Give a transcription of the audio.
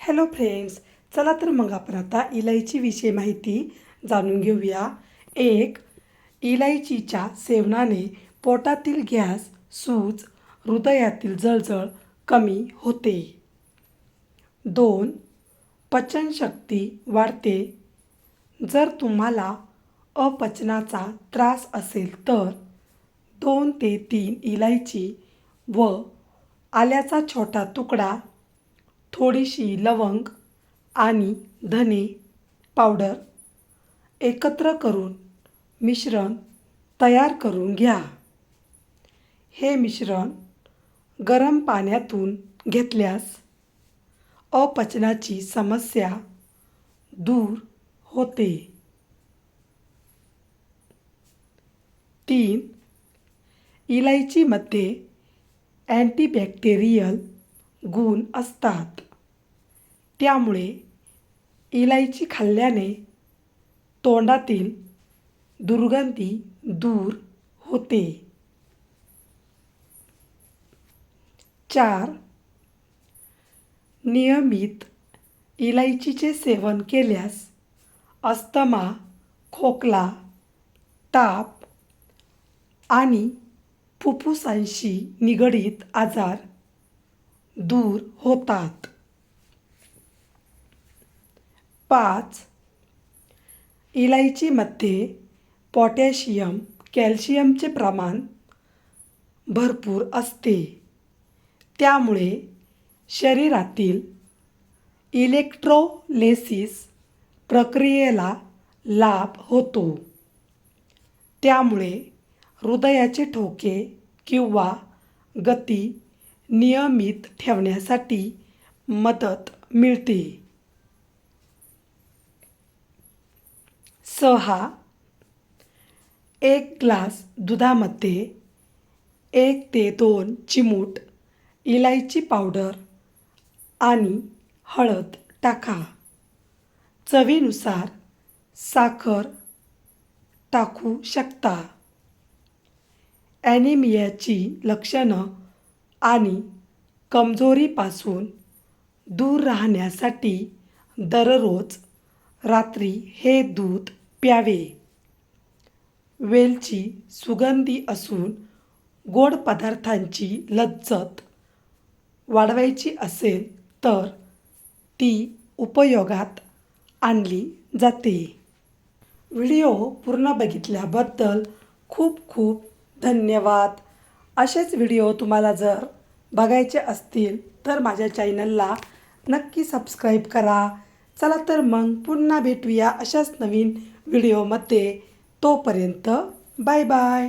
Hello friends, चला तर मग आपण आता इलायचीविषयी माहिती जाणून घेऊया. एक, इलायचीच्या सेवनाने पोटातील गॅस, सूज, हृदयातील जळजळ कमी होते. 2, पचनशक्ती वाढते. जर तुम्हाला अपचनाचा त्रास असेल तर 2 ते 3 इलायची व आल्याचा छोटा तुकडा, थोडीशी लवंग आणि धने पावडर एकत्र करून मिश्रण तयार करून घ्या. हे मिश्रण गरम पाण्यातून घेतल्यास अपचनाची समस्या दूर होते. 3, इलायचीमध्ये अँटीबॅक्टेरियल गुण असतात. त्यामुळे इलायची खाल्ल्याने तोंडातील दुर्गंधी दूर होते. 4, नियमित इलायचीचे सेवन केल्यास अस्थमा, खोकला, ताप आणि फुफ्फुसांशी निगडीत आजार दूर होतात. 5, इलायचीमध्ये पोटॅशियम, कॅल्शियमचे प्रमाण भरपूर असते. त्यामुळे शरीरातील इलेक्ट्रोलिसिस प्रक्रियेला लाभ होतो. त्यामुळे हृदयाचे ठोके किंवा गती नियमित ठेवण्यासाठी मदत मिळते. 6, एक ग्लास दुधामध्ये 1 ते 2 चिमूट इलायची पावडर आणि हळद टाका. चवीनुसार साखर टाकू शकता. ॲनिमियाची लक्षणं आणि कमजोरीपासून दूर राहण्यासाठी दररोज रात्री हे दूध प्यावे. वेलची सुगंधी असून गोड पदार्थांची लज्जत वाढवायची असेल तर ती उपयोगात आणली जाते. व्हिडिओ पूर्ण बघितल्याबद्दल खूप खूप धन्यवाद. असेच व्हिडिओ तुम्हाला जर बघायचे असतील तर माझ्या चॅनलला नक्की सबस्क्राईब करा. चला तर मग पुन्हा भेटूया अशाच नवीन व्हिडिओमध्ये. तोपर्यंत बाय बाय.